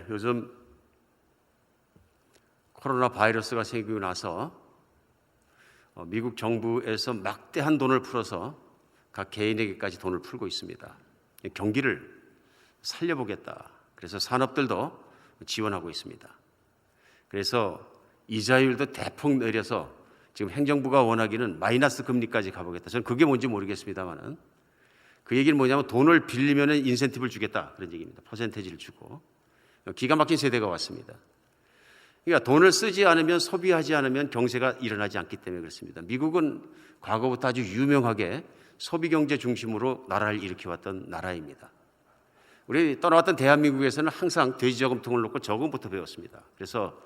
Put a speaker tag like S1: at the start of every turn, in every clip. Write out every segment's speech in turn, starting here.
S1: 요즘 코로나 바이러스가 생기고 나서 미국 정부에서 막대한 돈을 풀어서 각 개인에게까지 돈을 풀고 있습니다. 경기를 살려보겠다. 그래서 산업들도 지원하고 있습니다. 그래서 이자율도 대폭 내려서 지금 행정부가 원하기는 마이너스 금리까지 가보겠다. 저는 그게 뭔지 모르겠습니다만은 그 얘기는 뭐냐면 돈을 빌리면 인센티브를 주겠다 그런 얘기입니다. 퍼센테이지를 주고 기가 막힌 세대가 왔습니다. 그러니까 돈을 쓰지 않으면 소비하지 않으면 경제가 일어나지 않기 때문에 그렇습니다. 미국은 과거부터 아주 유명하게 소비 경제 중심으로 나라를 일으켜왔던 나라입니다. 우리 떠나왔던 대한민국에서는 항상 돼지저금통을 놓고 저금부터 배웠습니다. 그래서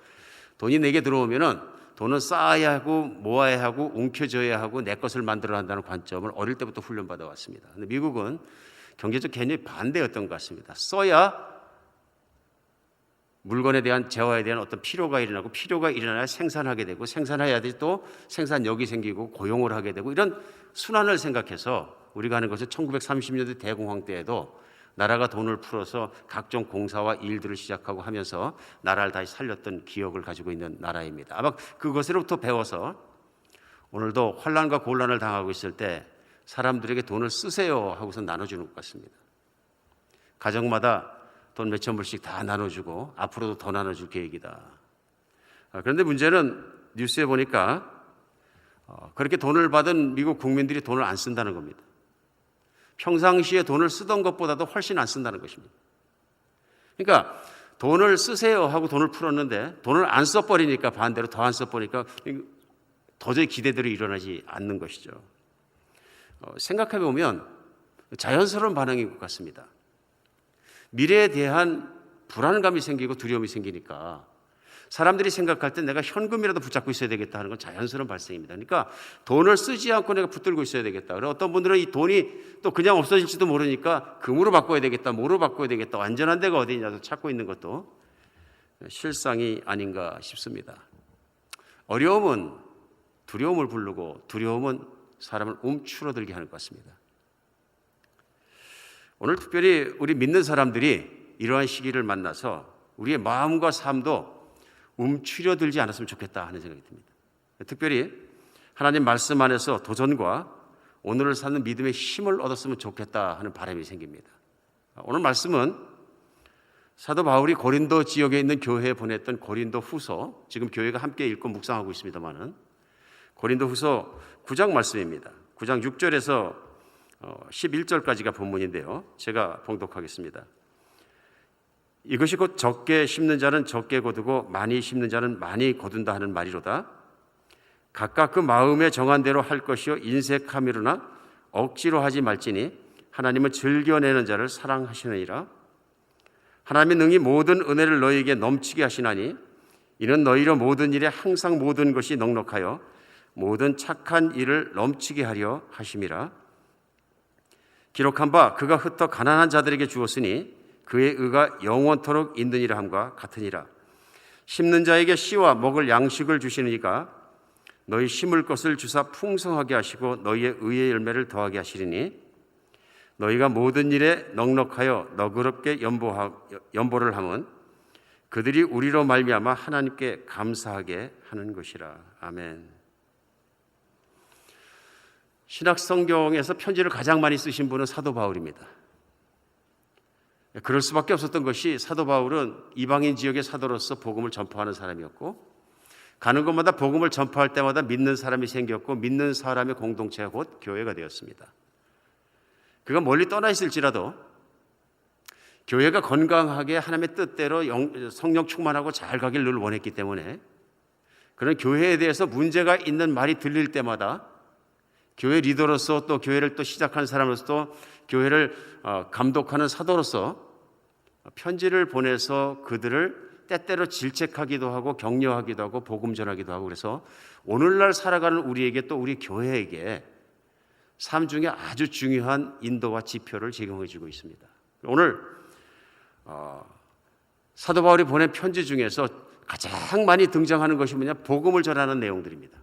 S1: 돈이 내게 들어오면은 돈은 쌓아야 하고 모아야 하고 움켜져야 하고 내 것을 만들어야 한다는 관점을 어릴 때부터 훈련받아 왔습니다. 근데 미국은 경제적 개념이 반대였던 것 같습니다. 써야 물건에 대한 재화에 대한 어떤 필요가 일어나고 필요가 일어나야 생산하게 되고 생산해야 또 생산력이 생기고 고용을 하게 되고 이런 순환을 생각해서 우리가 하는 것은 1930년대 대공황 때에도 나라가 돈을 풀어서 각종 공사와 일들을 시작하고 하면서 나라를 다시 살렸던 기억을 가지고 있는 나라입니다. 아마 그것으로부터 배워서 오늘도 환난과 곤란을 당하고 있을 때 사람들에게 돈을 쓰세요 하고서 나눠주는 것 같습니다. 가정마다 돈 몇천 불씩 다 나눠주고 앞으로도 더 나눠줄 계획이다. 그런데 문제는 뉴스에 보니까 그렇게 돈을 받은 미국 국민들이 돈을 안 쓴다는 겁니다. 평상시에 돈을 쓰던 것보다도 훨씬 안 쓴다는 것입니다. 그러니까 돈을 쓰세요 하고 돈을 풀었는데 돈을 안 써버리니까 반대로 더 안 써버리니까 도저히 기대대로 일어나지 않는 것이죠. 생각해 보면 자연스러운 반응인 것 같습니다. 미래에 대한 불안감이 생기고 두려움이 생기니까 사람들이 생각할 때 내가 현금이라도 붙잡고 있어야 되겠다 하는 건 자연스러운 발생입니다. 그러니까 돈을 쓰지 않고 내가 붙들고 있어야 되겠다. 그리고 어떤 분들은 이 돈이 또 그냥 없어질지도 모르니까 금으로 바꿔야 되겠다, 뭐로 바꿔야 되겠다, 완전한 데가 어디냐도 찾고 있는 것도 실상이 아닌가 싶습니다. 어려움은 두려움을 부르고 두려움은 사람을 움츠러들게 하는 것 같습니다. 오늘 특별히 우리 믿는 사람들이 이러한 시기를 만나서 우리의 마음과 삶도 움츠려들지 않았으면 좋겠다 하는 생각이 듭니다. 특별히 하나님 말씀 안에서 도전과 오늘을 사는 믿음의 힘을 얻었으면 좋겠다 하는 바람이 생깁니다. 오늘 말씀은 사도 바울이 고린도 지역에 있는 교회에 보냈던 고린도 후서, 지금 교회가 함께 읽고 묵상하고 있습니다만은 고린도 후서 9장 말씀입니다. 9장 6절에서 11절까지가 본문인데요. 제가 봉독하겠습니다. 이것이 곧 적게 심는 자는 적게 거두고 많이 심는 자는 많이 거둔다 하는 말이로다. 각각 그 마음에 정한 대로 할 것이요 인색함이로나 억지로 하지 말지니 하나님은 즐겨내는 자를 사랑하시느니라. 하나님이 능히 모든 은혜를 너희에게 넘치게 하시나니 이는 너희로 모든 일에 항상 모든 것이 넉넉하여 모든 착한 일을 넘치게 하려 하심이라. 기록한 바 그가 흩어 가난한 자들에게 주었으니 그의 의가 영원토록 있느니라 함과 같으니라. 심는 자에게 씨와 먹을 양식을 주시는 이가 너희 심을 것을 주사 풍성하게 하시고 너희의 의의 열매를 더하게 하시리니 너희가 모든 일에 넉넉하여 너그럽게 연보를 하면 그들이 우리로 말미암아 하나님께 감사하게 하는 것이라. 아멘. 신약 성경에서 편지를 가장 많이 쓰신 분은 사도 바울입니다. 그럴 수밖에 없었던 것이 사도 바울은 이방인 지역의 사도로서 복음을 전파하는 사람이었고 가는 곳마다 복음을 전파할 때마다 믿는 사람이 생겼고 믿는 사람의 공동체가 곧 교회가 되었습니다. 그가 멀리 떠나 있을지라도 교회가 건강하게 하나님의 뜻대로 성령 충만하고 잘 가길 늘 원했기 때문에 그런 교회에 대해서 문제가 있는 말이 들릴 때마다 교회 리더로서 또 교회를 또 시작한 사람으로서 또 교회를 감독하는 사도로서 편지를 보내서 그들을 때때로 질책하기도 하고 격려하기도 하고 복음 전하기도 하고 그래서 오늘날 살아가는 우리에게 또 우리 교회에게 삶 중에 아주 중요한 인도와 지표를 제공해 주고 있습니다. 오늘 사도 바울이 보낸 편지 중에서 가장 많이 등장하는 것이 뭐냐? 복음을 전하는 내용들입니다.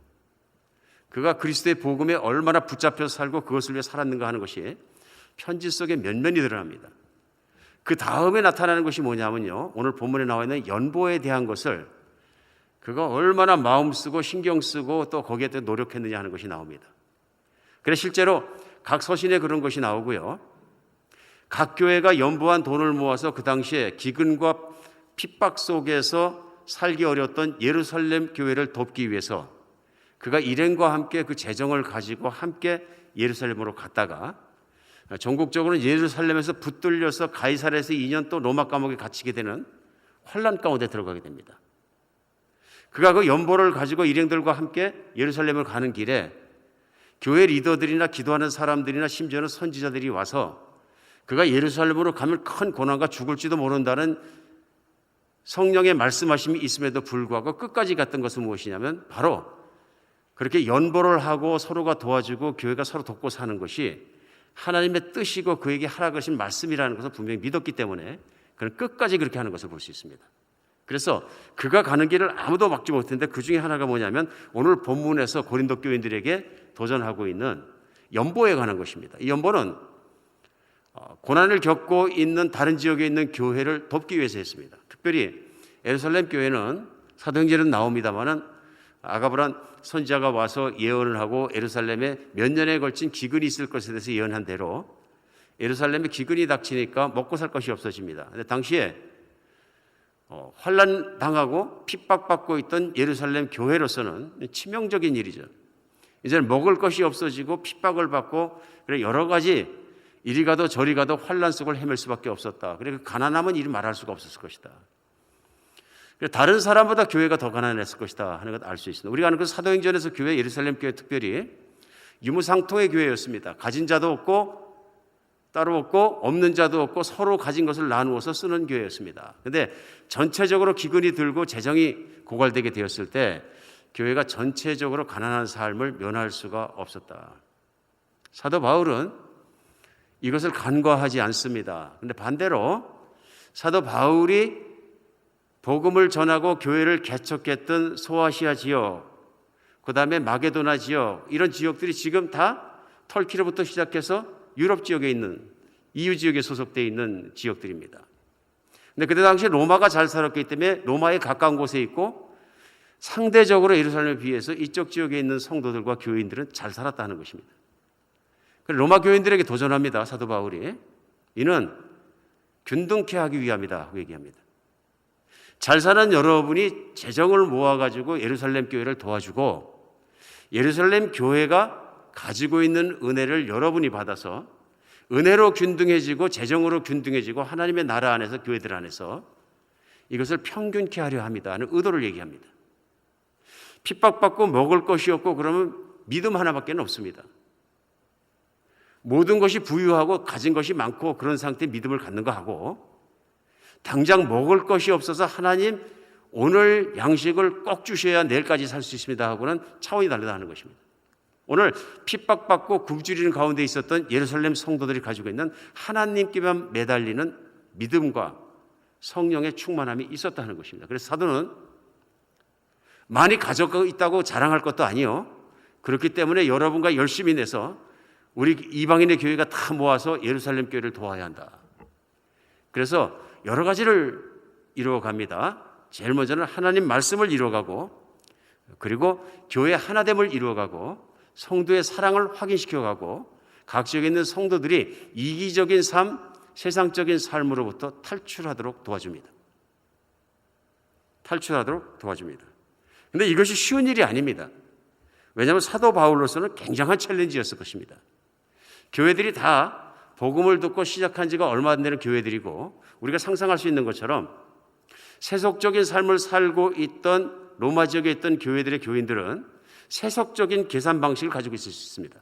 S1: 그가 그리스도의 복음에 얼마나 붙잡혀 살고 그것을 위해 살았는가 하는 것이 편지 속에 면면이 드러납니다. 그 다음에 나타나는 것이 뭐냐면요, 오늘 본문에 나와 있는 연보에 대한 것을 그가 얼마나 마음 쓰고 신경 쓰고 또 거기에 대해 노력했느냐 하는 것이 나옵니다. 그래서 실제로 각 서신에 그런 것이 나오고요, 각 교회가 연보한 돈을 모아서 그 당시에 기근과 핍박 속에서 살기 어려웠던 예루살렘 교회를 돕기 위해서 그가 일행과 함께 그 재정을 가지고 함께 예루살렘으로 갔다가 전국적으로 예루살렘에서 붙들려서 가이사랴에서 2년 또 로마 감옥에 갇히게 되는 환난 가운데 들어가게 됩니다. 그가 그 연보를 가지고 일행들과 함께 예루살렘을 가는 길에 교회 리더들이나 기도하는 사람들이나 심지어는 선지자들이 와서 그가 예루살렘으로 가면 큰 고난과 죽을지도 모른다는 성령의 말씀하심이 있음에도 불구하고 끝까지 갔던 것은 무엇이냐면 바로 그렇게 연보를 하고 서로가 도와주고 교회가 서로 돕고 사는 것이 하나님의 뜻이고 그에게 하라 그러신 말씀이라는 것을 분명히 믿었기 때문에 그는 끝까지 그렇게 하는 것을 볼 수 있습니다. 그래서 그가 가는 길을 아무도 막지 못했는데 그 중에 하나가 뭐냐면 오늘 본문에서 고린도 교인들에게 도전하고 있는 연보에 관한 것입니다. 이 연보는 고난을 겪고 있는 다른 지역에 있는 교회를 돕기 위해서 했습니다. 특별히 예루살렘 교회는 사도행전에는 나옵니다마는 아가브란 선지자가 와서 예언을 하고 예루살렘에 몇 년에 걸친 기근이 있을 것에 대해서 예언한 대로 예루살렘에 기근이 닥치니까 먹고 살 것이 없어집니다. 근데 당시에 환난 당하고 핍박받고 있던 예루살렘 교회로서는 치명적인 일이죠. 이제는 먹을 것이 없어지고 핍박을 받고 여러 가지 이리 가도 저리 가도 환난 속을 헤맬 수밖에 없었다. 그리고 가난함은 이리 말할 수가 없었을 것이다. 다른 사람보다 교회가 더 가난했을 것이다 하는 것 알 수 있습니다. 우리가 아는 그 사도행전에서 교회, 예루살렘 교회 특별히 유무상통의 교회였습니다. 가진 자도 없고 따로 없고 없는 자도 없고 서로 가진 것을 나누어서 쓰는 교회였습니다. 그런데 전체적으로 기근이 들고 재정이 고갈되게 되었을 때 교회가 전체적으로 가난한 삶을 면할 수가 없었다. 사도 바울은 이것을 간과하지 않습니다. 그런데 반대로 사도 바울이 복음을 전하고 교회를 개척했던 소아시아 지역, 그 다음에 마게도나 지역, 이런 지역들이 지금 다 터키로부터 시작해서 유럽 지역에 있는 EU 지역에 소속되어 있는 지역들입니다. 근데 그때 당시 로마가 잘 살았기 때문에 로마에 가까운 곳에 있고 상대적으로 예루살렘에 비해서 이쪽 지역에 있는 성도들과 교인들은 잘 살았다는 것입니다. 로마 교인들에게 도전합니다. 사도 바울이. 이는 균등케 하기 위함이다 하고 얘기합니다. 잘 사는 여러분이 재정을 모아가지고 예루살렘 교회를 도와주고 예루살렘 교회가 가지고 있는 은혜를 여러분이 받아서 은혜로 균등해지고 재정으로 균등해지고 하나님의 나라 안에서 교회들 안에서 이것을 평균케 하려 합니다 하는 의도를 얘기합니다. 핍박받고 먹을 것이 없고 그러면 믿음 하나밖에 없습니다. 모든 것이 부유하고 가진 것이 많고 그런 상태의 믿음을 갖는 거 하고 당장 먹을 것이 없어서 하나님 오늘 양식을 꼭 주셔야 내일까지 살 수 있습니다 하고는 차원이 다르다는 것입니다. 오늘 핍박받고 굶주리는 가운데 있었던 예루살렘 성도들이 가지고 있는 하나님께만 매달리는 믿음과 성령의 충만함이 있었다는 것입니다. 그래서 사도는 많이 가지고 있다고 자랑할 것도 아니요. 그렇기 때문에 여러분과 열심히 내서 우리 이방인의 교회가 다 모아서 예루살렘 교회를 도와야 한다. 그래서 여러 가지를 이루어갑니다. 제일 먼저는 하나님 말씀을 이루어가고 그리고 교회 하나됨을 이루어가고 성도의 사랑을 확인시켜가고 각 지역에 있는 성도들이 이기적인 삶, 세상적인 삶으로부터 탈출하도록 도와줍니다. 탈출하도록 도와줍니다. 그런데 이것이 쉬운 일이 아닙니다. 왜냐하면 사도 바울로서는 굉장한 챌린지였을 것입니다. 교회들이 다 복음을 듣고 시작한 지가 얼마 안 되는 교회들이고 우리가 상상할 수 있는 것처럼 세속적인 삶을 살고 있던 로마 지역에 있던 교회들의 교인들은 세속적인 계산 방식을 가지고 있을 수 있습니다.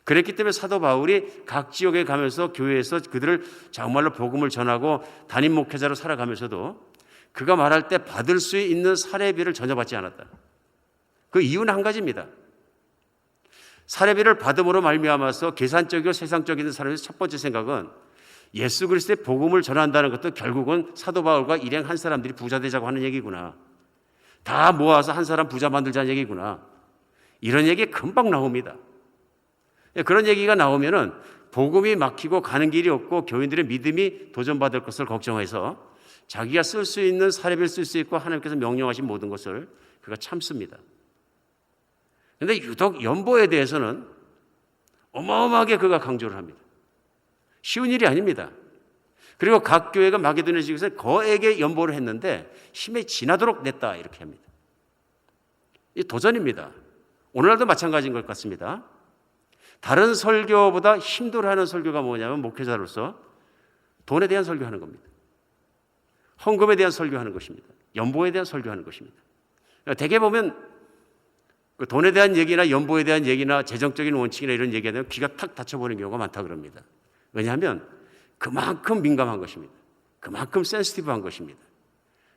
S1: 그랬기 때문에 사도 바울이 각 지역에 가면서 교회에서 그들을 정말로 복음을 전하고 담임 목회자로 살아가면서도 그가 말할 때 받을 수 있는 사례비를 전혀 받지 않았다. 그 이유는 한 가지입니다. 사례비를 받음으로 말미암아서 계산적이고 세상적인 사람의 첫 번째 생각은 예수 그리스도의 복음을 전한다는 것도 결국은 사도 바울과 일행한 사람들이 부자 되자고 하는 얘기구나. 다 모아서 한 사람 부자 만들자는 얘기구나. 이런 얘기 금방 나옵니다. 그런 얘기가 나오면은 복음이 막히고 가는 길이 없고 교인들의 믿음이 도전받을 것을 걱정해서 자기가 쓸 수 있는 사례비를 쓸 수 있고 하나님께서 명령하신 모든 것을 그가 참습니다. 그런데 유독 연보에 대해서는 어마어마하게 그가 강조를 합니다. 쉬운 일이 아닙니다. 그리고 각 교회가 마게도냐 지역에서 거액의 연보를 했는데 힘에 지나도록 냈다 이렇게 합니다. 이 도전입니다. 오늘날도 마찬가지인 것 같습니다. 다른 설교보다 힘들어하는 설교가 뭐냐면 목회자로서 돈에 대한 설교하는 겁니다. 헌금에 대한 설교하는 것입니다. 연보에 대한 설교하는 것입니다. 대개 보면 그 돈에 대한 얘기나 연보에 대한 얘기나 재정적인 원칙이나 이런 얘기하면 귀가 탁 닫혀버리는 경우가 많다 그럽니다. 왜냐하면 그만큼 민감한 것입니다. 그만큼 센시티브한 것입니다.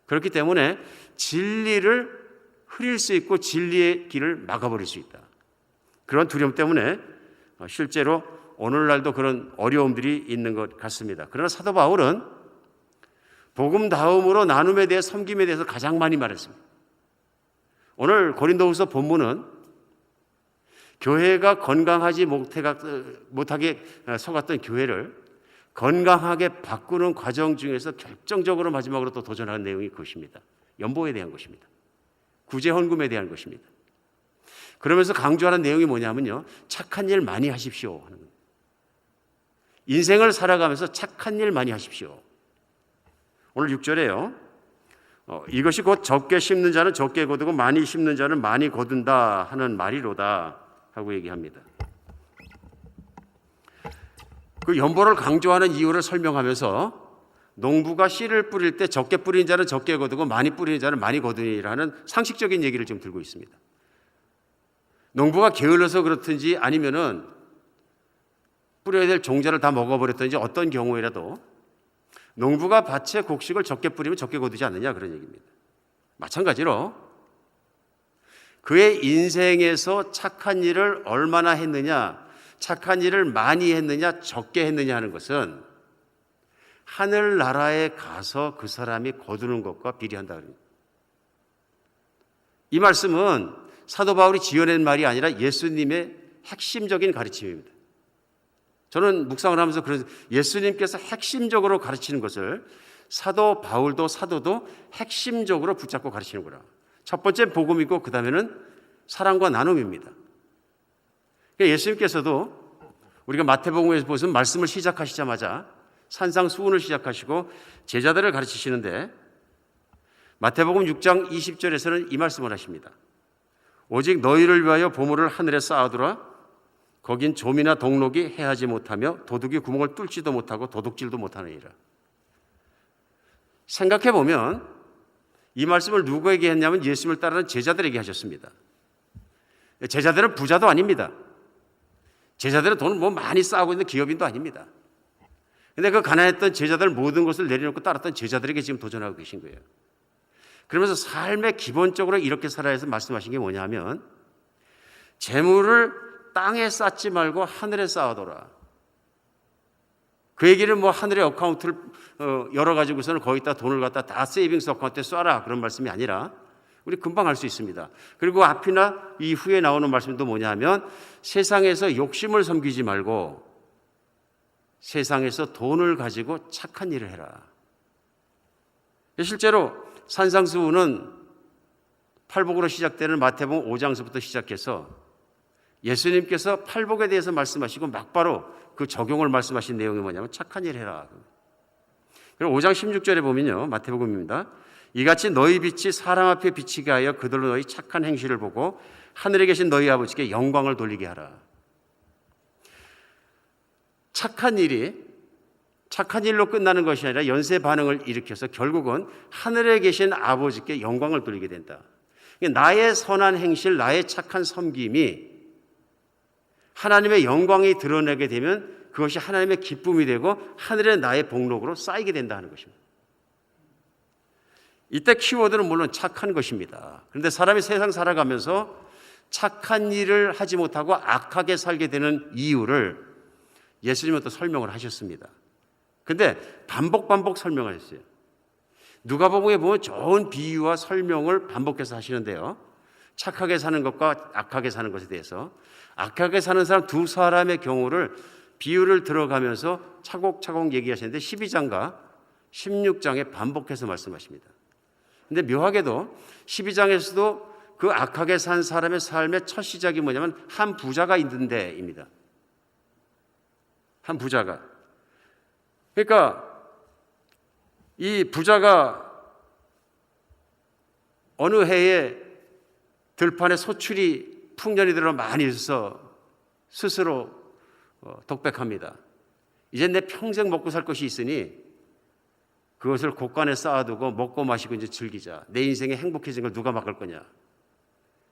S1: 그렇기 때문에 진리를 흐릴 수 있고 진리의 길을 막아버릴 수 있다. 그런 두려움 때문에 실제로 오늘날도 그런 어려움들이 있는 것 같습니다. 그러나 사도 바울은 복음 다음으로 나눔에 대해 섬김에 대해서 가장 많이 말했습니다. 오늘 고린도후서 본문은 교회가 건강하지 못하게 속았던 교회를 건강하게 바꾸는 과정 중에서 결정적으로 마지막으로 또 도전하는 내용이 그것입니다. 연보에 대한 것입니다. 구제 헌금에 대한 것입니다. 그러면서 강조하는 내용이 뭐냐면요, 착한 일 많이 하십시오 하는 겁니다. 인생을 살아가면서 착한 일 많이 하십시오. 오늘 6절에요. 이것이 곧 적게 심는 자는 적게 거두고 많이 심는 자는 많이 거둔다 하는 말이로다 하고 얘기합니다. 그 연보를 강조하는 이유를 설명하면서 농부가 씨를 뿌릴 때 적게 뿌리는 자는 적게 거두고 많이 뿌리는 자는 많이 거두니라는 상식적인 얘기를 좀 들고 있습니다. 농부가 게을러서 그렇든지 아니면은 뿌려야 될 종자를 다 먹어버렸든지 어떤 경우에라도 농부가 밭에 곡식을 적게 뿌리면 적게 거두지 않느냐 그런 얘기입니다. 마찬가지로 그의 인생에서 착한 일을 얼마나 했느냐, 착한 일을 많이 했느냐 적게 했느냐 하는 것은 하늘나라에 가서 그 사람이 거두는 것과 비례한다. 이 말씀은 사도 바울이 지어낸 말이 아니라 예수님의 핵심적인 가르침입니다. 저는 묵상을 하면서 그래서 예수님께서 핵심적으로 가르치는 것을 사도 바울도 사도도 핵심적으로 붙잡고 가르치는구나. 첫 번째 복음이고 그 다음에는 사랑과 나눔입니다. 예수님께서도 우리가 마태복음에서 보시면 말씀을 시작하시자마자 산상수훈을 시작하시고 제자들을 가르치시는데 마태복음 6장 20절에서는 이 말씀을 하십니다. 오직 너희를 위하여 보물을 하늘에 쌓아두라. 거긴 좀이나 동록이 해하지 못하며 도둑이 구멍을 뚫지도 못하고 도둑질도 못하느니라. 생각해보면 이 말씀을 누구에게 했냐면 예수님을 따르는 제자들에게 하셨습니다. 제자들은 부자도 아닙니다. 제자들은 돈을 뭐 많이 쌓고 있는 기업인도 아닙니다. 근데 그 가난했던 제자들 모든 것을 내려놓고 따랐던 제자들에게 지금 도전하고 계신 거예요. 그러면서 삶의 기본적으로 이렇게 살아야 해서 말씀하신 게 뭐냐면 재물을 땅에 쌓지 말고 하늘에 쌓아둬라. 그 얘기는 뭐 하늘의 어카운트를 열어가지고서는 거기다 돈을 갖다 다 세이빙스 어카운트에 쏴라 그런 말씀이 아니라 우리 금방 알 수 있습니다. 그리고 앞이나 이후에 나오는 말씀도 뭐냐면 세상에서 욕심을 섬기지 말고 세상에서 돈을 가지고 착한 일을 해라. 실제로 산상수훈은 팔복으로 시작되는 마태복음 5장서부터 시작해서 예수님께서 팔복에 대해서 말씀하시고 막바로 그 적용을 말씀하신 내용이 뭐냐면 착한 일 해라. 그리고 5장 16절에 보면요. 마태복음입니다. 이같이 너희 빛이 사람 앞에 비치게 하여 그들로 너희 착한 행실을 보고 하늘에 계신 너희 아버지께 영광을 돌리게 하라. 착한 일이 착한 일로 끝나는 것이 아니라 연쇄 반응을 일으켜서 결국은 하늘에 계신 아버지께 영광을 돌리게 된다. 나의 선한 행실, 나의 착한 섬김이 하나님의 영광이 드러나게 되면 그것이 하나님의 기쁨이 되고 하늘의 나의 복록으로 쌓이게 된다는 것입니다. 이때 키워드는 물론 착한 것입니다. 그런데 사람이 세상 살아가면서 착한 일을 하지 못하고 악하게 살게 되는 이유를 예수님은 또 설명을 하셨습니다. 그런데 반복 설명하셨어요. 누가복음에 보면 좋은 비유와 설명을 반복해서 하시는데요. 착하게 사는 것과 악하게 사는 것에 대해서 악하게 사는 사람 두 사람의 경우를 비유를 들어가면서 차곡차곡 얘기하시는데 12장과 16장에 반복해서 말씀하십니다. 근데 묘하게도 12장에서도 그 악하게 산 사람의 삶의 첫 시작이 뭐냐면 한 부자가 있는 데입니다. 한 부자가. 그러니까 이 부자가 어느 해에 들판에 소출이 풍년이 들어 많이 있어서 스스로 독백합니다. 이제 내 평생 먹고 살 것이 있으니 그것을 곳간에 쌓아두고 먹고 마시고 이제 즐기자. 내 인생에 행복해진 걸 누가 막을 거냐.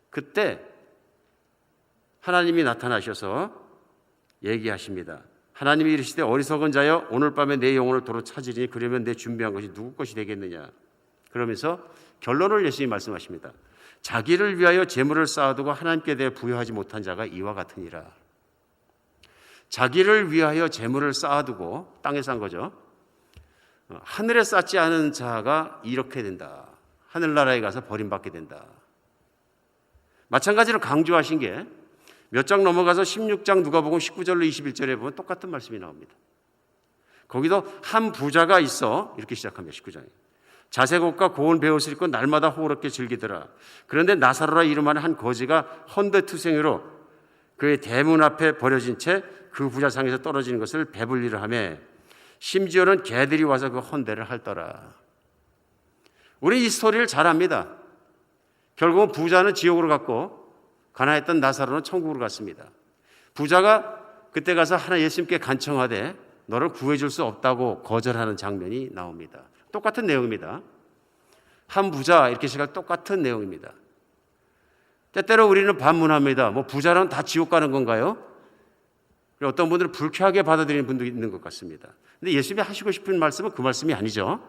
S1: 그때 하나님이 나타나셔서 얘기하십니다. 하나님이 이르시되 어리석은 자여 오늘 밤에 내 영혼을 도로 찾으리니 그러면 내 준비한 것이 누구 것이 되겠느냐. 그러면서 결론을 예수님이 말씀하십니다. 자기를 위하여 재물을 쌓아두고 하나님께 대해 부여하지 못한 자가 이와 같으니라. 자기를 위하여 재물을 쌓아두고 땅에 싼 거죠. 하늘에 쌓지 않은 자가 이렇게 된다. 하늘나라에 가서 버림받게 된다. 마찬가지로 강조하신 게 몇 장 넘어가서 16장 누가복음 19절로 21절에 보면 똑같은 말씀이 나옵니다. 거기도 한 부자가 있어 이렇게 시작합니다. 19장에. 자색 옷과 고운 베옷을 입고 날마다 호롭게 즐기더라. 그런데 나사로라 이름하는 한 거지가 헌데투생으로 그의 대문 앞에 버려진 채 그 부자상에서 떨어지는 것을 배불리를 하며 심지어는 개들이 와서 그 헌데를 핥더라. 우리 이 스토리를 잘 압니다. 결국은 부자는 지옥으로 갔고 가난했던 나사로는 천국으로 갔습니다. 부자가 그때 가서 하나 예수님께 간청하되 너를 구해줄 수 없다고 거절하는 장면이 나옵니다. 똑같은 내용입니다. 한 부자 이렇게 시작 똑같은 내용입니다. 때때로 우리는 반문합니다. 뭐 부자라면 다 지옥 가는 건가요? 어떤 분들은 불쾌하게 받아들이는 분도 있는 것 같습니다. 근데 예수님이 하시고 싶은 말씀은 그 말씀이 아니죠.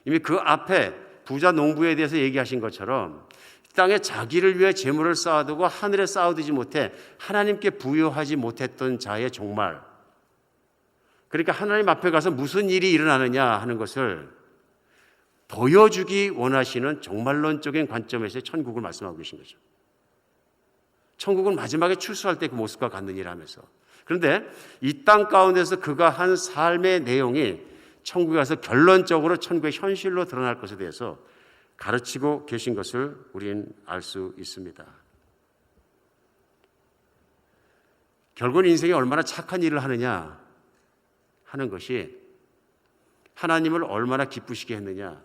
S1: 이미 그 앞에 부자 농부에 대해서 얘기하신 것처럼 땅에 자기를 위해 재물을 쌓아두고 하늘에 쌓아두지 못해 하나님께 부여하지 못했던 자의 종말. 그러니까 하나님 앞에 가서 무슨 일이 일어나느냐 하는 것을 보여주기 원하시는 종말론적인 관점에서 천국을 말씀하고 계신 거죠. 천국은 마지막에 출소할 때 그 모습과 같느니라 하면서. 그런데 이 땅 가운데서 그가 한 삶의 내용이 천국에 가서 결론적으로 천국의 현실로 드러날 것에 대해서 가르치고 계신 것을 우리는 알 수 있습니다. 결국은 인생에 얼마나 착한 일을 하느냐 하는 것이 하나님을 얼마나 기쁘시게 했느냐,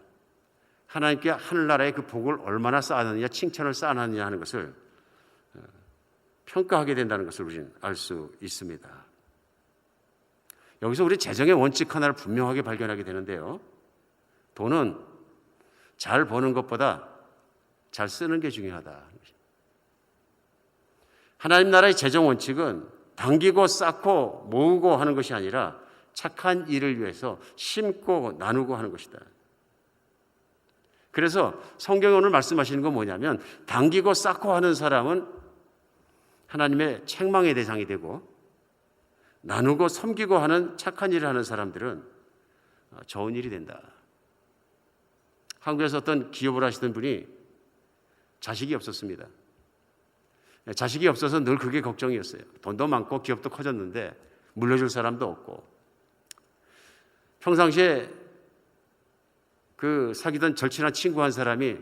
S1: 하나님께 하늘나라의 그 복을 얼마나 쌓았느냐, 칭찬을 쌓았느냐 하는 것을 평가하게 된다는 것을 우리는 알 수 있습니다. 여기서 우리 재정의 원칙 하나를 분명하게 발견하게 되는데요. 돈은 잘 버는 것보다 잘 쓰는 게 중요하다. 하나님 나라의 재정 원칙은 당기고 쌓고 모으고 하는 것이 아니라 착한 일을 위해서 심고 나누고 하는 것이다. 그래서 성경이 오늘 말씀하시는 건 뭐냐면 당기고 쌓고 하는 사람은 하나님의 책망의 대상이 되고 나누고 섬기고 하는 착한 일을 하는 사람들은 좋은 일이 된다. 한국에서 어떤 기업을 하시던 분이 자식이 없었습니다. 자식이 없어서 늘 그게 걱정이었어요. 돈도 많고 기업도 커졌는데 물려줄 사람도 없고, 평상시에 그 사귀던 절친한 친구 한 사람이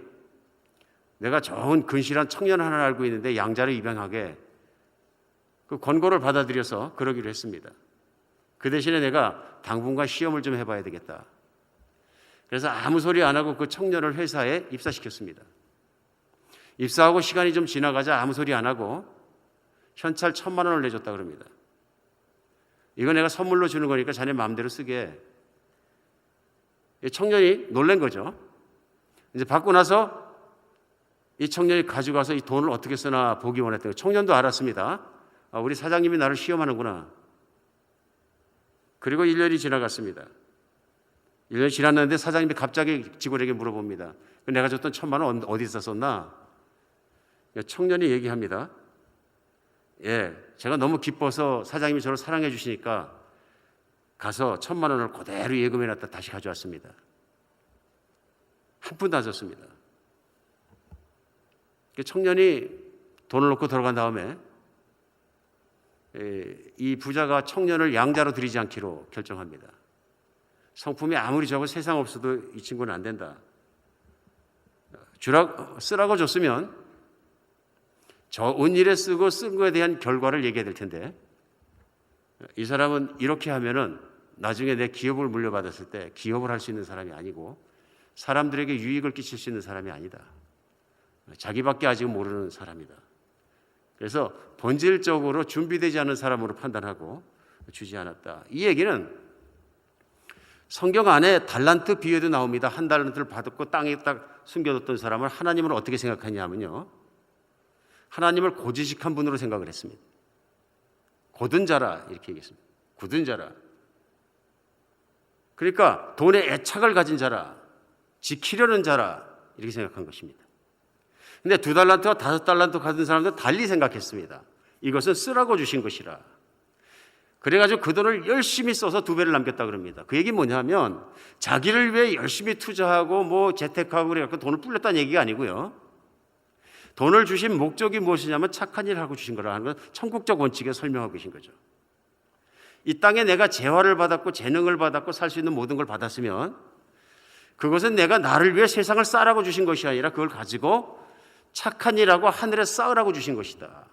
S1: 내가 좋은 근실한 청년 하나 알고 있는데 양자를 입양하게 그 권고를 받아들여서 그러기로 했습니다. 그 대신에 내가 당분간 시험을 좀 해봐야 되겠다. 그래서 아무 소리 안 하고 그 청년을 회사에 입사시켰습니다. 입사하고 시간이 좀 지나가자 아무 소리 안 하고 현찰 1,000만 원을 내줬다 그럽니다. 이거 내가 선물로 주는 거니까 자네 마음대로 쓰게. 청년이 놀란 거죠. 이제 받고 나서 이 청년이 가지고 가서 이 돈을 어떻게 쓰나 보기 원했던 거예요. 청년도 알았습니다. 우리 사장님이 나를 시험하는구나. 그리고 1년이 지나갔습니다. 1년이 지났는데 사장님이 갑자기 직원에게 물어봅니다. 내가 줬던 1,000만 원 어디서 썼나? 청년이 얘기합니다. 예, 제가 너무 기뻐서 사장님이 저를 사랑해 주시니까 가서 1,000만 원을 그대로 예금해놨다 다시 가져왔습니다. 한 푼도 안 썼습니다. 청년이 돈을 놓고 들어간 다음에 이 부자가 청년을 양자로 들이지 않기로 결정합니다. 성품이 아무리 적어 세상 없어도 이 친구는 안 된다. 쓰라고 줬으면 저 은일에 쓰고 쓴 거에 대한 결과를 얘기해야 될 텐데, 이 사람은 이렇게 하면은 나중에 내 기업을 물려받았을 때 기업을 할 수 있는 사람이 아니고 사람들에게 유익을 끼칠 수 있는 사람이 아니다. 자기밖에 아직 모르는 사람이다. 그래서 본질적으로 준비되지 않은 사람으로 판단하고 주지 않았다. 이 얘기는 성경 안에 달란트 비유도 나옵니다. 한 달란트를 받았고 땅에 딱 숨겨뒀던 사람을 하나님은 어떻게 생각하냐면요, 하나님을 고지식한 분으로 생각을 했습니다. 고든 자라 이렇게 얘기했습니다. 굳은 자라. 그러니까 돈에 애착을 가진 자라, 지키려는 자라 이렇게 생각한 것입니다. 근데 2달란트와 5달란트 가진 사람들은 달리 생각했습니다. 이것은 쓰라고 주신 것이라. 그래가지고 그 돈을 열심히 써서 2배를 남겼다 그럽니다. 그 얘기는 뭐냐면 자기를 위해 열심히 투자하고 뭐 재테크하고 그래갖고 돈을 불렸다는 얘기가 아니고요. 돈을 주신 목적이 무엇이냐면 착한 일을 하고 주신 거라는 건 천국적 원칙에 설명하고 계신 거죠. 이 땅에 내가 재화를 받았고 재능을 받았고 살 수 있는 모든 걸 받았으면 그것은 내가 나를 위해 세상을 쌓으라고 주신 것이 아니라 그걸 가지고 착한 일하고 하늘에 쌓으라고 주신 것이다.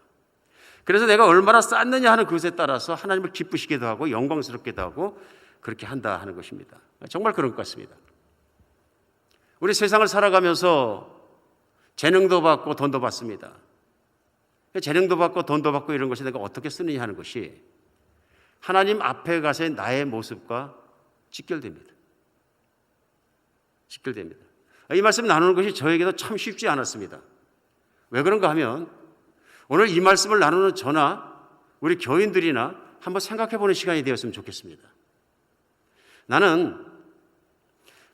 S1: 그래서 내가 얼마나 쌓느냐 하는 그것에 따라서 하나님을 기쁘시게도 하고 영광스럽게도 하고 그렇게 한다 하는 것입니다. 정말 그런 것 같습니다. 우리 세상을 살아가면서 재능도 받고 돈도 받습니다. 재능도 받고 돈도 받고 이런 것이 내가 어떻게 쓰느냐 하는 것이 하나님 앞에 가서의 나의 모습과 직결됩니다. 직결됩니다. 이 말씀 나누는 것이 저에게도 참 쉽지 않았습니다. 왜 그런가 하면 오늘 이 말씀을 나누는 저나 우리 교인들이나 한번 생각해 보는 시간이 되었으면 좋겠습니다. 나는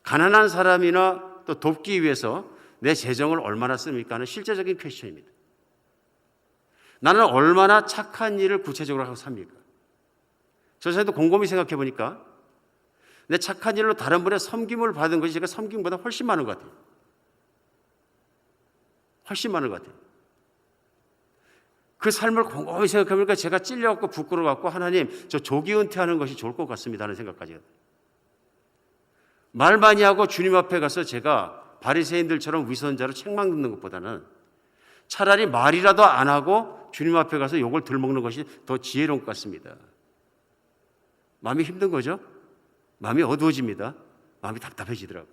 S1: 가난한 사람이나 또 돕기 위해서 내 재정을 얼마나 씁니까 하는 실제적인 퀘스천입니다. 나는 얼마나 착한 일을 구체적으로 하고 삽니까? 저 자신도 곰곰이 생각해 보니까 내 착한 일로 다른 분의 섬김을 받은 것이 제가 섬김보다 훨씬 많은 것 같아요. 훨씬 많은 것 같아요. 그 삶을 곰곰이 생각해보니까 제가 찔려갖고 부끄러워갖고 하나님 저 조기 은퇴하는 것이 좋을 것 같습니다 하는 생각까지 해요. 말 많이 하고 주님 앞에 가서 제가 바리새인들처럼 위선자로 책망 듣는 것보다는 차라리 말이라도 안 하고 주님 앞에 가서 욕을 덜 먹는 것이 더 지혜로운 것 같습니다. 마음이 힘든 거죠. 마음이 어두워집니다. 마음이 답답해지더라고요.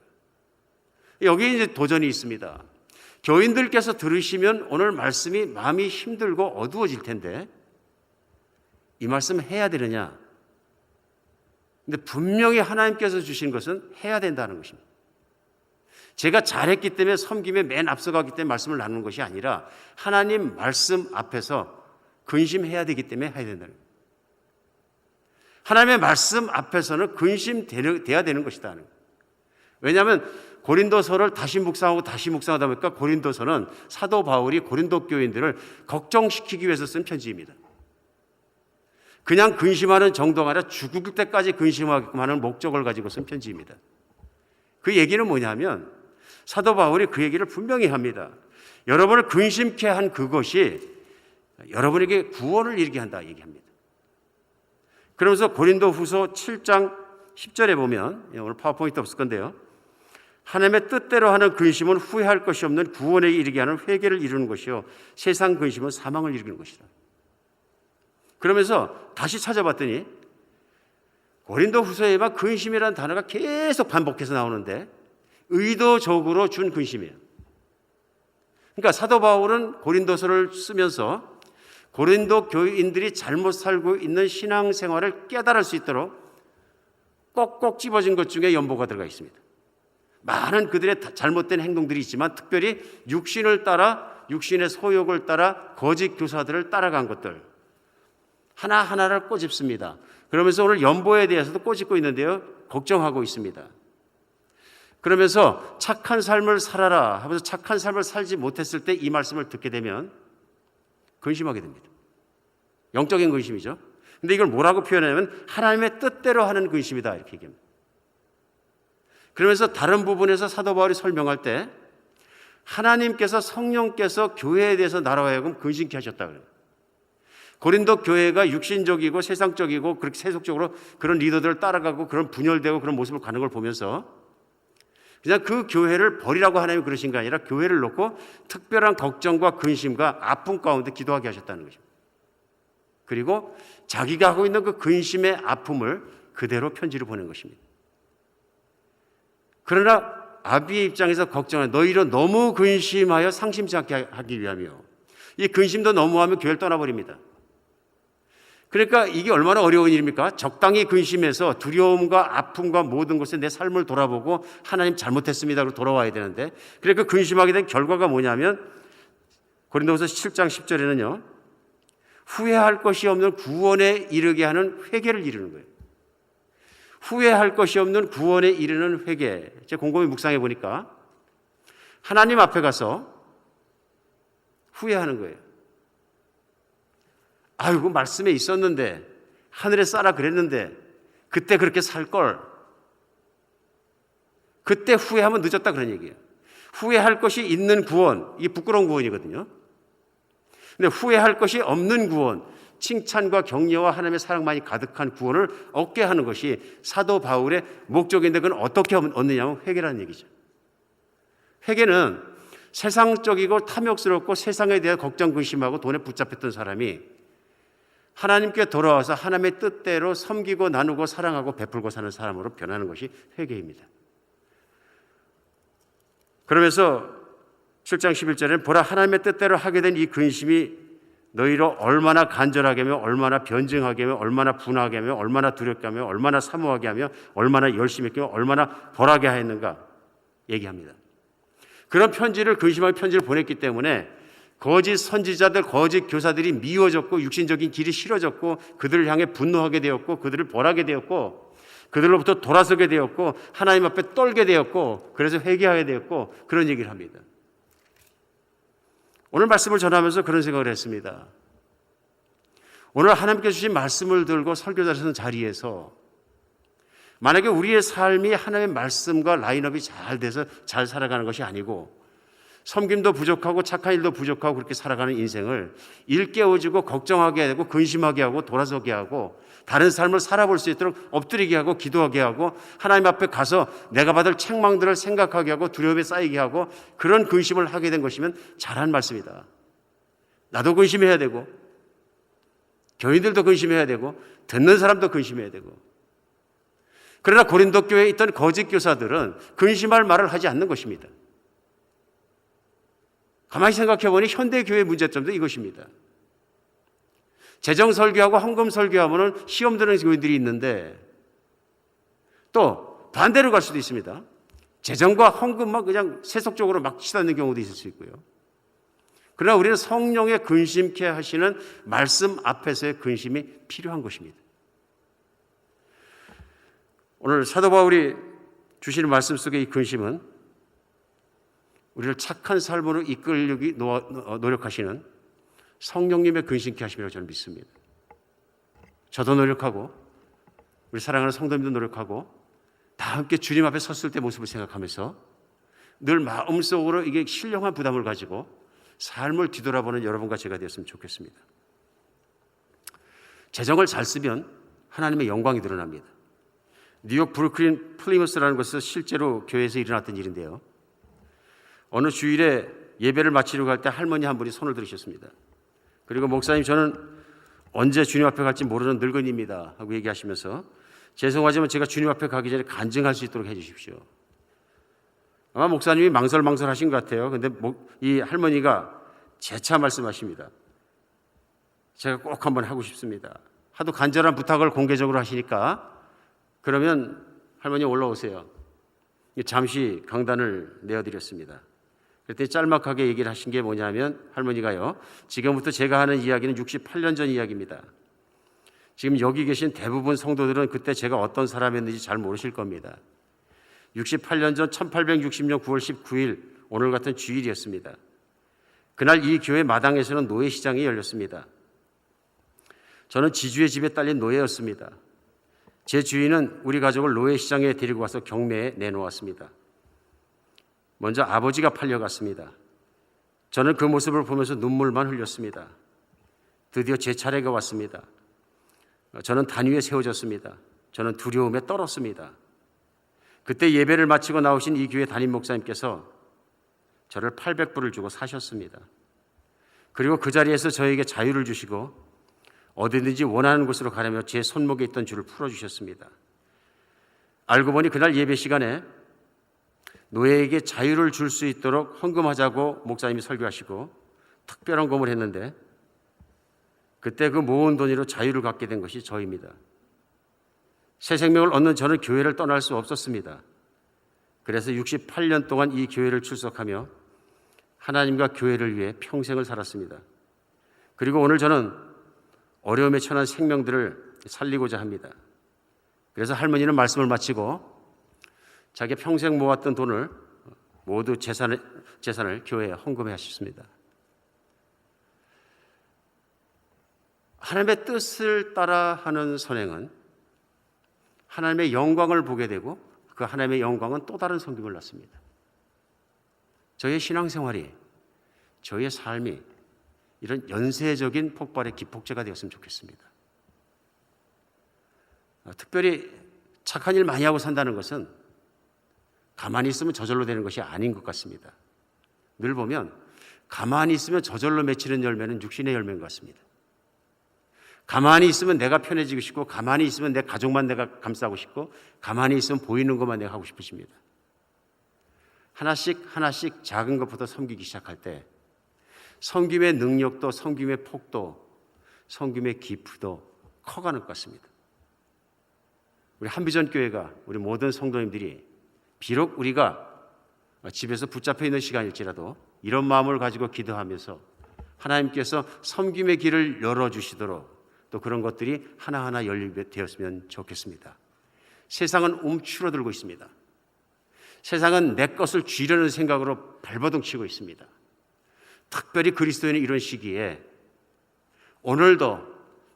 S1: 여기 이제 도전이 있습니다. 교인들께서 들으시면 오늘 말씀이 마음이 힘들고 어두워질 텐데 이 말씀 해야 되느냐? 근데 분명히 하나님께서 주신 것은 해야 된다는 것입니다. 제가 잘했기 때문에 섬김에 맨 앞서가기 때문에 말씀을 나누는 것이 아니라 하나님 말씀 앞에서 근심해야 되기 때문에 해야 된다는 거예요. 하나님의 말씀 앞에서는 근심돼야 되는 것이다. 왜냐하면 고린도서를 다시 묵상하다 보니까 고린도서는 사도 바울이 고린도 교인들을 걱정시키기 위해서 쓴 편지입니다. 그냥 근심하는 정도가 아니라 죽을 때까지 근심하게끔 하는 목적을 가지고 쓴 편지입니다. 그 얘기는 뭐냐면 사도 바울이 그 얘기를 분명히 합니다. 여러분을 근심케 한 그것이 여러분에게 구원을 이루게 한다 얘기합니다. 그러면서 고린도 후서 7장 10절에 보면 오늘 파워포인트 없을 건데요. 하나님의 뜻대로 하는 근심은 후회할 것이 없는 구원에 이르게 하는 회개를 이루는 것이요 세상 근심은 사망을 이루는 것이다. 그러면서 다시 찾아봤더니 고린도 후서에만 근심이라는 단어가 계속 반복해서 나오는데 의도적으로 준 근심이에요. 그러니까 사도 바울은 고린도서를 쓰면서 고린도 교인들이 잘못 살고 있는 신앙생활을 깨달을 수 있도록 꼭꼭 집어진 것 중에 연보가 들어가 있습니다. 많은 그들의 잘못된 행동들이 있지만 특별히 육신을 따라 육신의 소욕을 따라 거짓 교사들을 따라간 것들 하나하나를 꼬집습니다. 그러면서 오늘 연보에 대해서도 꼬집고 있는데요. 걱정하고 있습니다. 그러면서 착한 삶을 살아라 하면서 착한 삶을 살지 못했을 때 이 말씀을 듣게 되면 근심하게 됩니다. 영적인 근심이죠. 근데 이걸 뭐라고 표현하냐면 하나님의 뜻대로 하는 근심이다 이렇게 얘기합니다. 그러면서 다른 부분에서 사도 바울이 설명할 때 하나님께서 성령께서 교회에 대해서 나라와 하여금 근심케 하셨다 그래요. 고린도 교회가 육신적이고 세상적이고 그렇게 세속적으로 그런 리더들을 따라가고 그런 분열되고 그런 모습을 가는 걸 보면서 그냥 그 교회를 버리라고 하나님이 그러신 게 아니라 교회를 놓고 특별한 걱정과 근심과 아픔 가운데 기도하게 하셨다는 것입니다. 그리고 자기가 하고 있는 그 근심의 아픔을 그대로 편지로 보낸 것입니다. 그러나 아비의 입장에서 걱정하는 너희로 너무 근심하여 상심치 않게 하기 위하며 이 근심도 너무하면 교회를 떠나버립니다. 그러니까 이게 얼마나 어려운 일입니까? 적당히 근심해서 두려움과 아픔과 모든 것에 내 삶을 돌아보고 하나님 잘못했습니다로 돌아와야 되는데 그러니까 근심하게 된 결과가 뭐냐면 고린도후서 7장 10절에는요. 후회할 것이 없는 구원에 이르게 하는 회개를 이루는 거예요. 후회할 것이 없는 구원에 이르는 회개. 제가 곰곰이 묵상해 보니까 하나님 앞에 가서 후회하는 거예요. 아이고 말씀에 있었는데 하늘에 싸라 그랬는데 그때 그렇게 살 걸. 그때 후회하면 늦었다 그런 얘기예요. 후회할 것이 있는 구원, 이게 부끄러운 구원이거든요. 근데 후회할 것이 없는 구원, 칭찬과 격려와 하나님의 사랑만이 가득한 구원을 얻게 하는 것이 사도 바울의 목적인데 그건 어떻게 얻느냐면 회개라는 얘기죠. 회개는 세상적이고 탐욕스럽고 세상에 대해 걱정 근심하고 돈에 붙잡혔던 사람이 하나님께 돌아와서 하나님의 뜻대로 섬기고 나누고 사랑하고 베풀고 사는 사람으로 변하는 것이 회개입니다. 그러면서 7장 11절에는 보라 하나님의 뜻대로 하게 된 이 근심이 너희로 얼마나 간절하게 하며 얼마나 변증하게 하며 얼마나 분하게 하며 얼마나 두렵게 하며 얼마나 사모하게 하며 얼마나 열심히 하며 얼마나 벌하게 하였는가 얘기합니다. 그런 편지를 근심하게 편지를 보냈기 때문에 거짓 선지자들 거짓 교사들이 미워졌고 육신적인 길이 싫어졌고 그들을 향해 분노하게 되었고 그들을 벌하게 되었고 그들로부터 돌아서게 되었고 하나님 앞에 떨게 되었고 그래서 회개하게 되었고 그런 얘기를 합니다. 오늘 말씀을 전하면서 그런 생각을 했습니다. 오늘 하나님께 주신 말씀을 들고 설교자를 서는 자리에서 만약에 우리의 삶이 하나님의 말씀과 라인업이 잘 돼서 잘 살아가는 것이 아니고 섬김도 부족하고 착한 일도 부족하고 그렇게 살아가는 인생을 일깨워지고 걱정하게 하고 근심하게 하고 돌아서게 하고 다른 삶을 살아볼 수 있도록 엎드리게 하고 기도하게 하고 하나님 앞에 가서 내가 받을 책망들을 생각하게 하고 두려움에 쌓이게 하고 그런 근심을 하게 된 것이면 잘한 말씀이다. 나도 근심해야 되고 교인들도 근심해야 되고 듣는 사람도 근심해야 되고 그러나 고린도 교회에 있던 거짓 교사들은 근심할 말을 하지 않는 것입니다. 가만히 생각해 보니 현대 교회의 문제점도 이것입니다. 재정 설교하고 헌금 설교하면은 시험 드는 교인들이 있는데 또 반대로 갈 수도 있습니다. 재정과 헌금만 그냥 세속적으로 막 치닫는 경우도 있을 수 있고요. 그러나 우리는 성령의 근심케 하시는 말씀 앞에서의 근심이 필요한 것입니다. 오늘 사도 바울이 주시는 말씀 속의 이 근심은 우리를 착한 삶으로 이끌려기 노력하시는 성령님의 근심케 하심이라고 저는 믿습니다. 저도 노력하고 우리 사랑하는 성도님도 노력하고 다 함께 주님 앞에 섰을 때 모습을 생각하면서 늘 마음속으로 이게 신령한 부담을 가지고 삶을 뒤돌아보는 여러분과 제가 되었으면 좋겠습니다. 재정을 잘 쓰면 하나님의 영광이 드러납니다. 뉴욕 브루클린 플리머스라는 곳에서 실제로 교회에서 일어났던 일인데요. 어느 주일에 예배를 마치려고 할 때 할머니 한 분이 손을 들으셨습니다. 그리고 목사님 저는 언제 주님 앞에 갈지 모르는 늙은이입니다 하고 얘기하시면서 죄송하지만 제가 주님 앞에 가기 전에 간증할 수 있도록 해 주십시오. 아마 목사님이 망설하신 것 같아요. 그런데 이 할머니가 재차 말씀하십니다. 제가 꼭 한번 하고 싶습니다. 하도 간절한 부탁을 공개적으로 하시니까 그러면 할머니 올라오세요. 잠시 강단을 내어드렸습니다. 그랬더니 짤막하게 얘기를 하신 게 뭐냐면 할머니가요. 지금부터 제가 하는 이야기는 68년 전 이야기입니다. 지금 여기 계신 대부분 성도들은 그때 제가 어떤 사람이었는지 잘 모르실 겁니다. 68년 전 1860년 9월 19일 오늘 같은 주일이었습니다. 그날 이 교회 마당에서는 노예시장이 열렸습니다. 저는 지주의 집에 딸린 노예였습니다. 제 주인은 우리 가족을 노예시장에 데리고 와서 경매에 내놓았습니다. 먼저 아버지가 팔려갔습니다. 저는 그 모습을 보면서 눈물만 흘렸습니다. 드디어 제 차례가 왔습니다. 저는 단 위에 세워졌습니다. 저는 두려움에 떨었습니다. 그때 예배를 마치고 나오신 이 교회 담임 목사님께서 저를 800불을 주고 사셨습니다. 그리고 그 자리에서 저에게 자유를 주시고 어디든지 원하는 곳으로 가라며 제 손목에 있던 줄을 풀어주셨습니다. 알고 보니 그날 예배 시간에 노예에게 자유를 줄 수 있도록 헌금하자고 목사님이 설교하시고 특별한 헌금을 했는데 그때 그 모은 돈으로 자유를 갖게 된 것이 저입니다. 새 생명을 얻는 저는 교회를 떠날 수 없었습니다. 그래서 68년 동안 이 교회를 출석하며 하나님과 교회를 위해 평생을 살았습니다. 그리고 오늘 저는 어려움에 처한 생명들을 살리고자 합니다. 그래서 할머니는 말씀을 마치고 자기 평생 모았던 돈을 모두 재산을 교회에 헌금해 하셨습니다. 하나님의 뜻을 따라하는 선행은 하나님의 영광을 보게 되고 그 하나님의 영광은 또 다른 섬김을 낳습니다. 저의 신앙생활이, 저의 삶이 이런 연쇄적인 폭발의 기폭제가 되었으면 좋겠습니다. 특별히 착한 일 많이 하고 산다는 것은 가만히 있으면 저절로 되는 것이 아닌 것 같습니다. 늘 보면 가만히 있으면 저절로 맺히는 열매는 육신의 열매인 것 같습니다. 가만히 있으면 내가 편해지고 싶고, 가만히 있으면 내 가족만 내가 감싸고 싶고, 가만히 있으면 보이는 것만 내가 하고 싶으십니다. 하나씩 하나씩 작은 것부터 섬기기 시작할 때 섬김의 능력도, 섬김의 폭도, 섬김의 깊이도 커가는 것 같습니다. 우리 한비전 교회가, 우리 모든 성도님들이 비록 우리가 집에서 붙잡혀 있는 시간일지라도 이런 마음을 가지고 기도하면서 하나님께서 섬김의 길을 열어주시도록 또 그런 것들이 하나하나 열리게 되었으면 좋겠습니다. 세상은 움츠러들고 있습니다. 세상은 내 것을 쥐려는 생각으로 발버둥치고 있습니다. 특별히 그리스도인은 이런 시기에 오늘도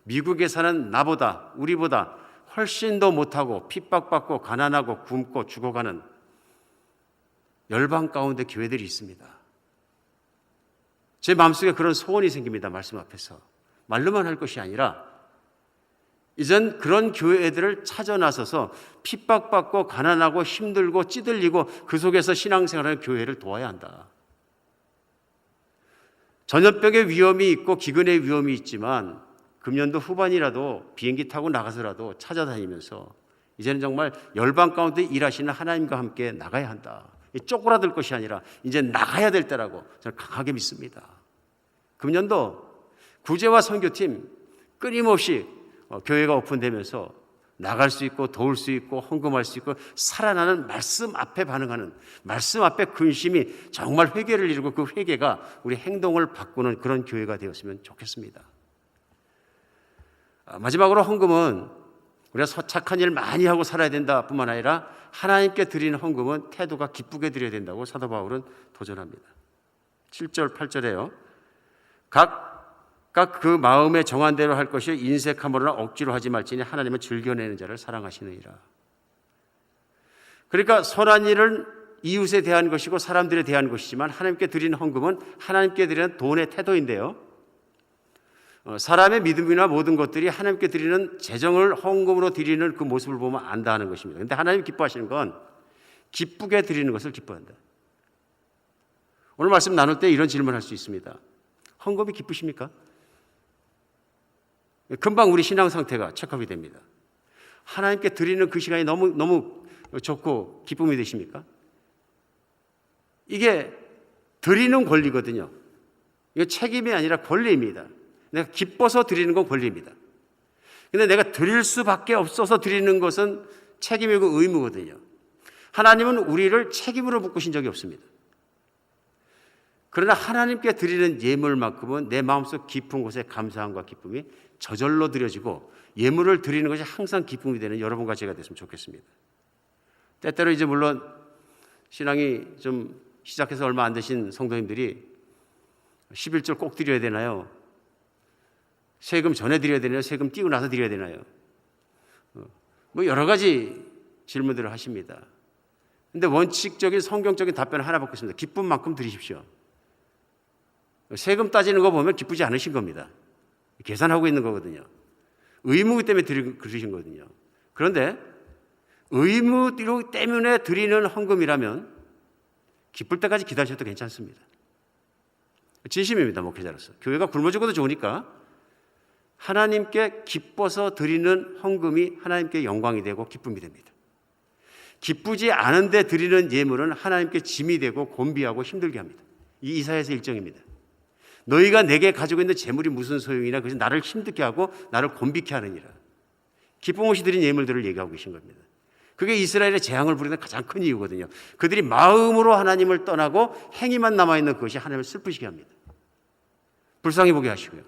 S1: 미국에 사는 나보다, 우리보다 훨씬 더 못하고 핍박받고 가난하고 굶고 죽어가는 열방 가운데 교회들이 있습니다. 제 마음속에 그런 소원이 생깁니다. 말씀 앞에서 말로만 할 것이 아니라 이젠 그런 교회들을 찾아 나서서 핍박받고 가난하고 힘들고 찌들리고 그 속에서 신앙생활하는 교회를 도와야 한다. 전염병의 위험이 있고 기근의 위험이 있지만 금년도 후반이라도 비행기 타고 나가서라도 찾아다니면서 이제는 정말 열방 가운데 일하시는 하나님과 함께 나가야 한다. 쪼그라들 것이 아니라 이제 나가야 될 때라고 저는 강하게 믿습니다. 금년도 구제와 선교팀 끊임없이 교회가 오픈되면서 나갈 수 있고 도울 수 있고 헌금할 수 있고 살아나는 말씀 앞에 반응하는, 말씀 앞에 근심이 정말 회개를 이루고 그 회개가 우리 행동을 바꾸는 그런 교회가 되었으면 좋겠습니다. 마지막으로 헌금은 우리가 착한 일 많이 하고 살아야 된다 뿐만 아니라 하나님께 드리는 헌금은 태도가 기쁘게 드려야 된다고 사도 바울은 도전합니다. 7절 8절에요. 각각 그 마음에 정한 대로 할 것이 인색함으로나 억지로 하지 말지니 하나님은 즐겨내는 자를 사랑하시느니라. 그러니까 선한 일은 이웃에 대한 것이고 사람들에 대한 것이지만 하나님께 드리는 헌금은 하나님께 드리는 돈의 태도인데요. 사람의 믿음이나 모든 것들이 하나님께 드리는 재정을 헌금으로 드리는 그 모습을 보면 안다 하는 것입니다. 그런데 하나님이 기뻐하시는 건 기쁘게 드리는 것을 기뻐한다. 오늘 말씀 나눌 때 이런 질문을 할 수 있습니다. 헌금이 기쁘십니까? 금방 우리 신앙 상태가 체크업이 됩니다. 하나님께 드리는 그 시간이 너무 좋고 기쁨이 되십니까? 이게 드리는 권리거든요. 이거 책임이 아니라 권리입니다. 내가 기뻐서 드리는 건 권리입니다. 근데 내가 드릴 수밖에 없어서 드리는 것은 책임이고 의무거든요. 하나님은 우리를 책임으로 묶으신 적이 없습니다. 그러나 하나님께 드리는 예물만큼은 내 마음속 깊은 곳에 감사함과 기쁨이 저절로 드려지고 예물을 드리는 것이 항상 기쁨이 되는 여러분과 제가 됐으면 좋겠습니다. 때때로 이제 물론 신앙이 좀 시작해서 얼마 안 되신 성도님들이 11절 꼭 드려야 되나요? 세금 전에 드려야 되나요? 세금 띄고 나서 드려야 되나요? 뭐 여러 가지 질문들을 하십니다. 그런데 원칙적인 성경적인 답변을 하나 받겠습니다. 기쁜 만큼 드리십시오. 세금 따지는 거 보면 기쁘지 않으신 겁니다. 계산하고 있는 거거든요. 의무 때문에 그러신 거거든요. 그런데 의무 때문에 드리는 헌금이라면 기쁠 때까지 기다리셔도 괜찮습니다. 진심입니다, 목회자로서. 교회가 굶어 죽어도 좋으니까 하나님께 기뻐서 드리는 헌금이 하나님께 영광이 되고 기쁨이 됩니다. 기쁘지 않은데 드리는 예물은 하나님께 짐이 되고 곤비하고 힘들게 합니다. 이 이사야서 1장입니다. 너희가 내게 가지고 있는 재물이 무슨 소용이나 그래서 나를 힘들게 하고 나를 곤비케 하느니라. 기쁨 없이 드린 예물들을 얘기하고 계신 겁니다. 그게 이스라엘의 재앙을 부리는 가장 큰 이유거든요. 그들이 마음으로 하나님을 떠나고 행위만 남아있는 그것이 하나님을 슬프시게 합니다. 불쌍히 보게 하시고요.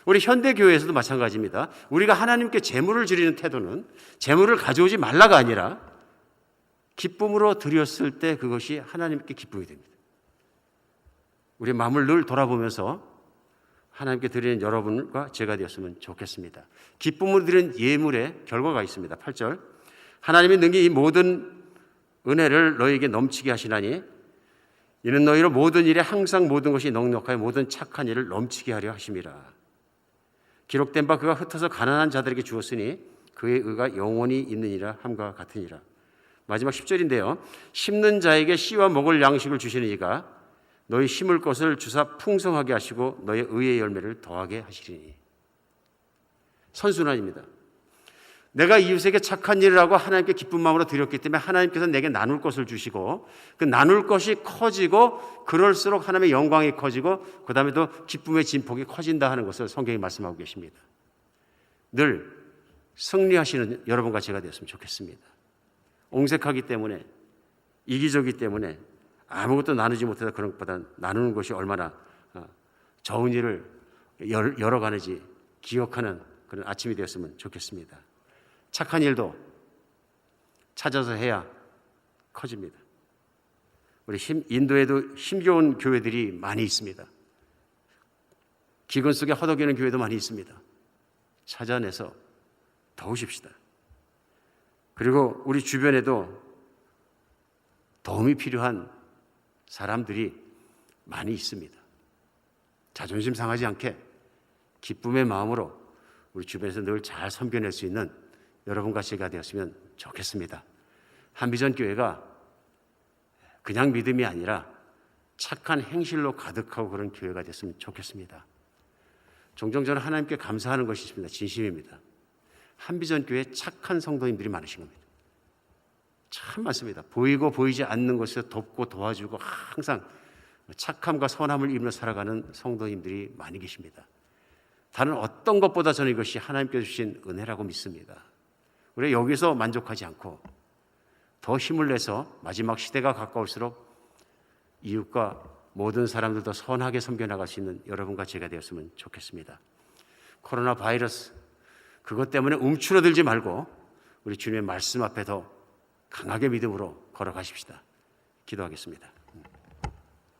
S1: 우리 현대교회에서도 마찬가지입니다. 우리가 하나님께 재물을 드리는 태도는 재물을 가져오지 말라가 아니라 기쁨으로 드렸을 때 그것이 하나님께 기쁨이 됩니다. 우리 마음을 늘 돌아보면서 하나님께 드리는 여러분과 제가 되었으면 좋겠습니다. 기쁨으로 드리는 예물의 결과가 있습니다. 8절 하나님이 능히 이 모든 은혜를 너희에게 넘치게 하시나니 이는 너희로 모든 일에 항상 모든 것이 넉넉하여 모든 착한 일을 넘치게 하려 하심이라. 기록된 바 그가 흩어서 가난한 자들에게 주었으니 그의 의가 영원히 있느니라 함과 같으니라. 마지막 10절인데요. 심는 자에게 씨와 먹을 양식을 주시는 이가 너희 심을 것을 주사 풍성하게 하시고 너의 의의 열매를 더하게 하시리니. 선순환입니다. 내가 이웃에게 착한 일을 하고 하나님께 기쁜 마음으로 드렸기 때문에 하나님께서 내게 나눌 것을 주시고 그 나눌 것이 커지고 그럴수록 하나님의 영광이 커지고 그 다음에 또 기쁨의 진폭이 커진다 하는 것을 성경이 말씀하고 계십니다. 늘 승리하시는 여러분과 제가 되었으면 좋겠습니다. 옹색하기 때문에 이기적이기 때문에 아무것도 나누지 못해서 그런 것보다 나누는 것이 얼마나 좋은 일을 열어가는지 기억하는 그런 아침이 되었으면 좋겠습니다. 착한 일도 찾아서 해야 커집니다. 우리 인도에도 힘겨운 교회들이 많이 있습니다. 기근 속에 허덕이는 교회도 많이 있습니다. 찾아내서 도우십시다. 그리고 우리 주변에도 도움이 필요한 사람들이 많이 있습니다. 자존심 상하지 않게 기쁨의 마음으로 우리 주변에서 늘 잘 섬겨낼 수 있는 여러분과 제가 되었으면 좋겠습니다. 한비전 교회가 그냥 믿음이 아니라 착한 행실로 가득하고 그런 교회가 됐으면 좋겠습니다. 종종 저는 하나님께 감사하는 것이 있습니다. 진심입니다. 한비전 교회에 착한 성도님들이 많으신 겁니다. 참 많습니다. 보이고 보이지 않는 것에서 돕고 도와주고 항상 착함과 선함을 입으며 살아가는 성도님들이 많이 계십니다. 다른 어떤 것보다 저는 이것이 하나님께서 주신 은혜라고 믿습니다. 우리가 여기서 만족하지 않고 더 힘을 내서 마지막 시대가 가까울수록 이웃과 모든 사람들도 선하게 섬겨나갈 수 있는 여러분과 제가 되었으면 좋겠습니다. 코로나 바이러스 그것 때문에 움츠러들지 말고 우리 주님의 말씀 앞에 더 강하게 믿음으로 걸어가십시다. 기도하겠습니다.